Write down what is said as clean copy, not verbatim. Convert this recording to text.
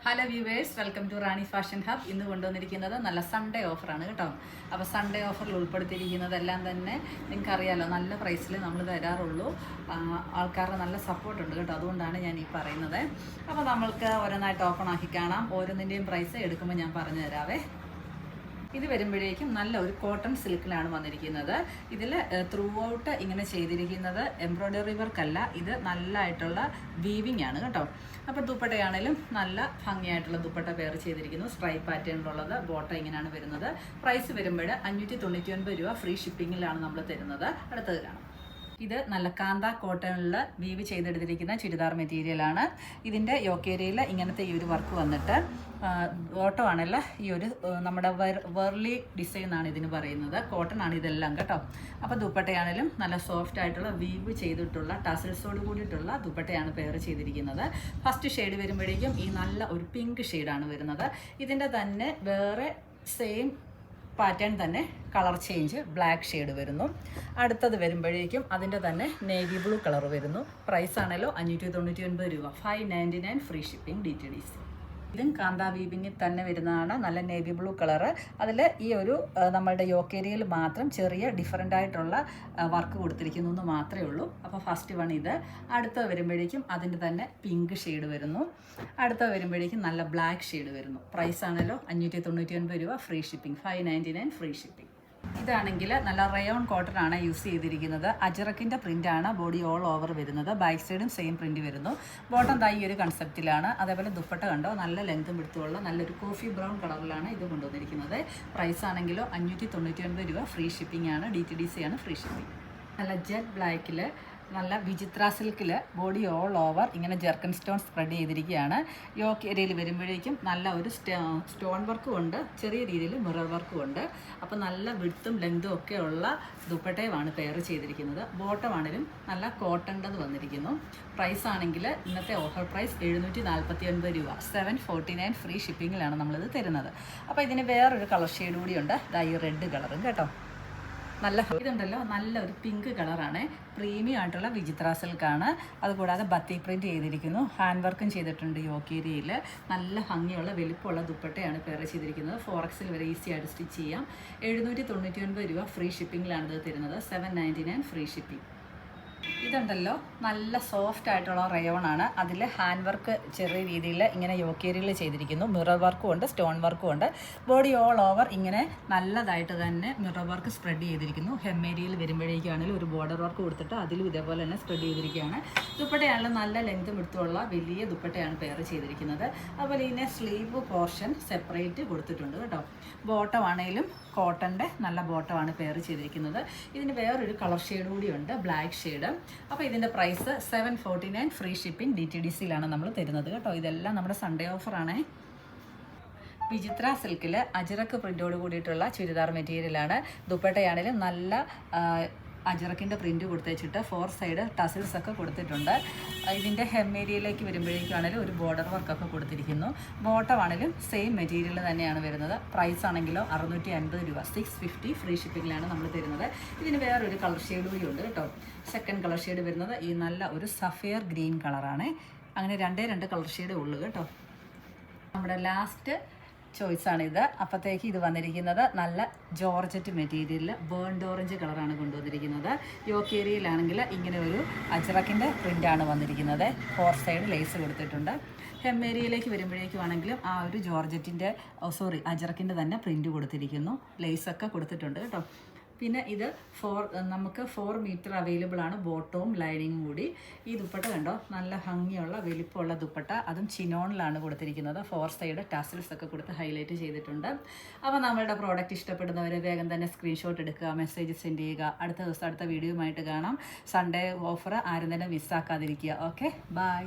Hello viewers, welcome to Rani fashion hub. ഇന്ന് കൊണ്ടുവന്നിരിക്കുന്നത് നല്ല സൺഡേ ഓഫറാണ് കേട്ടോ. അപ്പോൾ സൺഡേ ഓഫറിൽ ഉൾപ്പെടുത്തിയിരിക്കുന്നതെല്ലാം തന്നെ നിങ്ങൾക്കറിയാലോ, നല്ല പ്രൈസിൽ നമ്മൾ തരാറുള്ളൂ. ആൾക്കാരുടെ നല്ല സപ്പോർട്ടുണ്ട് കേട്ടോ, അതുകൊണ്ടാണ് ഞാൻ ഈ പറയുന്നത്. അപ്പോൾ നമ്മൾക്ക് ഓരോന്നായിട്ട് ഓപ്പൺ ആക്കി കാണാം. ഓരോന്നിൻ്റെയും പ്രൈസ് എടുക്കുമ്പോൾ ഞാൻ പറഞ്ഞു തരാവേ. ഇത് വരുമ്പോഴേക്കും നല്ല ഒരു കോട്ടൺ സിൽക്കിലാണ് വന്നിരിക്കുന്നത്. ഇതിൽ ത്രൂ ഔട്ട് ഇങ്ങനെ ചെയ്തിരിക്കുന്നത് എംബ്രോയ്ഡറി വർക്കല്ല, ഇത് നല്ലതായിട്ടുള്ള വീവിങ് ആണ് കേട്ടോ. അപ്പോൾ ദുപ്പട്ടയാണേലും നല്ല ഭംഗിയായിട്ടുള്ള ദുപ്പട്ട പെയർ ചെയ്തിരിക്കുന്നു. സ്ട്രൈപ്പ് പാറ്റേണിലുള്ളത് ബോട്ടം ഇങ്ങനെയാണ് വരുന്നത്. പ്രൈസ് വരുമ്പോൾ 599 രൂപ ഫ്രീ ഷിപ്പിങ്ങിലാണ് നമ്മൾ തരുന്നത്. അടുത്തത് കാണാം. ഇത് നല്ല കാന്ത കോട്ടണിൽ വീവ് ചെയ്തെടുത്തിരിക്കുന്ന ചുരിദാർ മെറ്റീരിയലാണ്. ഇതിൻ്റെ യോക്കേരിയയിൽ ഇങ്ങനത്തെ ഈ ഒരു വർക്ക് വന്നിട്ട് ബോട്ടം ആണല്ലോ ഈ ഒരു നമ്മുടെ വെർലി ഡിസൈൻ എന്നാണ് ഇതിന് പറയുന്നത്. കോട്ടൺ ആണ് ഇതെല്ലാം കേട്ടോ. അപ്പോൾ ദുപ്പട്ടയാണേലും നല്ല സോഫ്റ്റ് ആയിട്ടുള്ള വീവ് ചെയ്തിട്ടുള്ള ടസൽസോട് കൂടിയിട്ടുള്ള ദുപ്പട്ടയാണ് പെയർ ചെയ്തിരിക്കുന്നത്. ഫസ്റ്റ് ഷെയ്ഡ് വരുമ്പോഴേക്കും ഈ നല്ല ഒരു പിങ്ക് ഷെയ്ഡാണ് വരുന്നത്. ഇതിൻ്റെ തന്നെ വേറെ സെയിം പാറ്റേൺ തന്നെ കളർ ചേഞ്ച് ബ്ലാക്ക് ഷെയ്ഡ് വരുന്നു. അടുത്തത് വരുമ്പോഴേക്കും അതിൻ്റെ തന്നെ നേവി ബ്ലൂ കളർ വരുന്നു. പ്രൈസ് ആണല്ലോ 599 രൂപ, 599 ഫ്രീ ഷിപ്പിംഗ് DTDC. ഇതും കാന്ത വീവിങ്ങിൽ തന്നെ വരുന്നതാണ്. നല്ല നേവി ബ്ലൂ കളറ്. അതിൽ ഈ ഒരു നമ്മളുടെ യോക്കേരിയയിൽ മാത്രം ചെറിയ ഡിഫറൻ്റ് ആയിട്ടുള്ള വർക്ക് കൊടുത്തിരിക്കുന്നു എന്ന് മാത്രമേ ഉള്ളൂ. അപ്പോൾ ഫസ്റ്റ് വൺ ഇത്. അടുത്തത് വരുമ്പോഴേക്കും അതിൻ്റെ തന്നെ പിങ്ക് ഷെയ്ഡ് വരുന്നു. അടുത്തത് വരുമ്പോഴേക്കും നല്ല ബ്ലാക്ക് ഷെയ്ഡ് വരുന്നു. പ്രൈസ് ആണല്ലോ 599 രൂപ, ഫ്രീ ഷിപ്പിംഗ്, 599 ഫ്രീ ഷിപ്പിംഗ്. ഇതാണെങ്കിൽ നല്ല റയോൺ കോട്ടൺ ആണ് യൂസ് ചെയ്തിരിക്കുന്നത്. അജറക്കിൻ്റെ പ്രിൻ്റാണ് ബോഡി ഓൾ ഓവർ വരുന്നത്. ബാക്ക് സൈഡും സെയിം പ്രിൻറ്റ് വരുന്നു. ബോട്ടം ദാ ഈ ഒരു കൺസെപ്റ്റിലാണ്. അതേപോലെ ദുപ്പട്ട കണ്ടോ, നല്ല ലെങ്തും പിടുത്തമുള്ള നല്ലൊരു കോഫി ബ്രൗൺ കളറിലാണ് ഇത് കൊണ്ടുവന്നിരിക്കുന്നത്. പ്രൈസ് ആണെങ്കിലോ 599 രൂപ, ഫ്രീ ഷിപ്പിംഗ് ആണ്. DTDC ആണ് ഫ്രീ ഷിപ്പിംഗ്. നല്ല ജെറ്റ് ബ്ലാക്കിൽ നല്ല വിചിത്ര സിൽക്കിൽ ബോഡി ഓൾ ഓവർ ഇങ്ങനെ ജെർക്കൻ സ്റ്റോൺ സ്പ്രെഡ് ചെയ്തിരിക്കുകയാണ്. യോക്ക് ഏരിയയിൽ വരുമ്പോഴേക്കും നല്ല ഒരു സ്റ്റോൺ വർക്കും ഉണ്ട്, ചെറിയ രീതിയിൽ മിറർ വർക്കും ഉണ്ട്. അപ്പോൾ നല്ല വിഡ്ത്തും ലെങ്തും ഒക്കെ ഉള്ള ദുപ്പട്ടയുമാണ് പെയർ ചെയ്തിരിക്കുന്നത്. ബോട്ടം ആണെങ്കിലും നല്ല കോട്ടൻ്റെത് വന്നിരിക്കുന്നു. പ്രൈസ് ആണെങ്കിൽ ഇന്നത്തെ ഓഫർ പ്രൈസ് 749 രൂപ, 749 ഫ്രീ ഷിപ്പിങ്ങിലാണ് നമ്മളിത് തരുന്നത്. അപ്പോൾ ഇതിന് വേറൊരു കളർ ഷെയ്ഡ് കൂടിയുണ്ട്, ഈ റെഡ് കളറും കേട്ടോ. നല്ല ഇതുണ്ടല്ലോ, നല്ല ഒരു പിങ്ക് കളറാണ്. പ്രീമിയം ആയിട്ടുള്ള വിചിത്ര സിൽക്കാണ്. അതുകൂടാതെ ബത്തി പ്രിൻറ്റ് ചെയ്തിരിക്കുന്നു. ഹാൻഡ് വർക്കും ചെയ്തിട്ടുണ്ട് യോക്കേരിയയിൽ. നല്ല ഭംഗിയുള്ള വലിപ്പമുള്ള ദുപ്പട്ടയാണ് പെയർ ചെയ്തിരിക്കുന്നത്. 4X വരെ ഈസി ആയിട്ട് സ്റ്റിച്ച് ചെയ്യാം. 799 രൂപ, ഫ്രീ ഷിപ്പിങ്ങിലാണ് ഇത് തരുന്നത്. 799 ഫ്രീ ഷിപ്പിംഗ്. ഇതുണ്ടല്ലോ നല്ല സോഫ്റ്റ് ആയിട്ടുള്ള റയോണാണ്. അതിൽ ഹാൻഡ് വർക്ക് ചെറിയ രീതിയിൽ ഇങ്ങനെ യോക്കേരിയയിൽ ചെയ്തിരിക്കുന്നു. മിറർ വർക്കും ഉണ്ട്, സ്റ്റോൺ വർക്കും ഉണ്ട്. ബോഡി ഓൾ ഓവർ ഇങ്ങനെ നല്ലതായിട്ട് തന്നെ മിറർ വർക്ക് സ്പ്രെഡ് ചെയ്തിരിക്കുന്നു. ഹെമ്മേരിയയിൽ വരുമ്പോഴേക്കാണെങ്കിലും ഒരു ബോർഡർ വർക്ക് കൊടുത്തിട്ട് അതിലും ഇതേപോലെ തന്നെ സ്പ്രെഡ് ചെയ്തിരിക്കുകയാണ്. ദുപ്പട്ടയാണെങ്കിലും നല്ല ലെങ്തും എടുത്തുള്ള വലിയ ദുപ്പട്ടയാണ് പെയർ ചെയ്തിരിക്കുന്നത്. അതുപോലെ ഇതിനെ സ്ലീവ് പോർഷൻ സെപ്പറേറ്റ് കൊടുത്തിട്ടുണ്ട് കേട്ടോ. ബോട്ടം ആണെങ്കിലും കോട്ടൻ്റെ നല്ല ബോട്ടമാണ് പെയർ ചെയ്തിരിക്കുന്നത്. ഇതിന് വേറൊരു കളർ ഷെയ്ഡ് കൂടിയുണ്ട്, ബ്ലാക്ക് ഷെയ്ഡ്. അപ്പോൾ ഇതിൻ്റെ പ്രൈസ് 749 ഫ്രീ ഷിപ്പിംഗ് DTDCയിലാണ് നമ്മൾ തരുന്നത് കേട്ടോ. ഇതെല്ലാം നമ്മുടെ സൺഡേ ഓഫറാണ്. വിചിത്ര സിൽക്കിൽ അജറക്ക് പ്രിൻ്റോട് കൂടിയിട്ടുള്ള ചുരിദാർ മെറ്റീരിയലാണ്. ദുപ്പട്ടയാണെങ്കിലും നല്ല അജറക്കിൻ്റെ പ്രിൻറ്റ് കൊടുത്തേച്ചിട്ട് 4 സൈഡ് ടസിൽസ് ഒക്കെ കൊടുത്തിട്ടുണ്ട്. ഇതിൻ്റെ ഹെമ്മേരിയയിലേക്ക് വരുമ്പോഴേക്കാണെങ്കിലും ഒരു ബോർഡർ വർക്കൊക്കെ കൊടുത്തിരിക്കുന്നു. ബോട്ടമാണെങ്കിലും സെയിം മെറ്റീരിയൽ തന്നെയാണ് വരുന്നത്. പ്രൈസ് ആണെങ്കിലോ 650 രൂപ, 650 ഫ്രീ ഷിപ്പിങ്ങിലാണ് നമ്മൾ തരുന്നത്. ഇതിന് വേറൊരു കളർ ഷെയ്ഡ് കൂടി ഉണ്ട് കേട്ടോ. സെക്കൻഡ് കളർ ഷെയ്ഡ് വരുന്നത് ഈ നല്ല ഒരു സഫയർ ഗ്രീൻ കളറാണ്. അങ്ങനെ രണ്ട് കളർ ഷെയ്ഡേ ഉള്ളൂ കേട്ടോ. നമ്മുടെ ലാസ്റ്റ് ചോയ്സാണിത്. അപ്പോഴത്തേക്ക് ഇത് വന്നിരിക്കുന്നത് നല്ല ജോർജറ്റ് മെറ്റീരിയലിൽ ബേൺഡ് ഓറഞ്ച് കളറാണ് കൊണ്ടുവന്നിരിക്കുന്നത്. യോക്കേരിയയിലാണെങ്കിൽ ഇങ്ങനെ ഒരു അജ്രക്കിൻ്റെ പ്രിൻ്റാണ് വന്നിരിക്കുന്നത്. 4 സൈഡ് ലേസ് കൊടുത്തിട്ടുണ്ട്. ഹെമ്മേരിയയിലേക്ക് വരുമ്പോഴേക്കും ആണെങ്കിലും ആ ഒരു ജോർജറ്റിൻ്റെ അജ്രക്കിൻ്റെ തന്നെ പ്രിൻ്റ് കൊടുത്തിരിക്കുന്നു. ലേസൊക്കെ കൊടുത്തിട്ടുണ്ട് കേട്ടോ. പിന്നെ ഇത് നമുക്ക് 4 മീറ്റർ അവൈലബിൾ ആണ്, ബോട്ടവും ലൈനിങ്ങും കൂടി. ഈ ദുപ്പട്ട കണ്ടോ, നല്ല ഭംഗിയുള്ള വലിപ്പമുള്ള ദുപ്പട്ട, അതും ചിനോണിലാണ് കൊടുത്തിരിക്കുന്നത്. 4 സൈഡ് ടാസിൽസ് ഒക്കെ കൊടുത്ത് ഹൈലൈറ്റ് ചെയ്തിട്ടുണ്ട്. അപ്പോൾ നമ്മളുടെ പ്രോഡക്റ്റ് ഇഷ്ടപ്പെടുന്നവരെ വേഗം തന്നെ സ്ക്രീൻഷോട്ട് എടുക്കുക, മെസ്സേജ് സെൻഡ് ചെയ്യുക. അടുത്ത ദിവസം അടുത്ത വീഡിയോയുമായിട്ട് കാണാം. സൺഡേ ഓഫർ ആരും തന്നെ മിസ്സാക്കാതിരിക്കുക. Okay, by.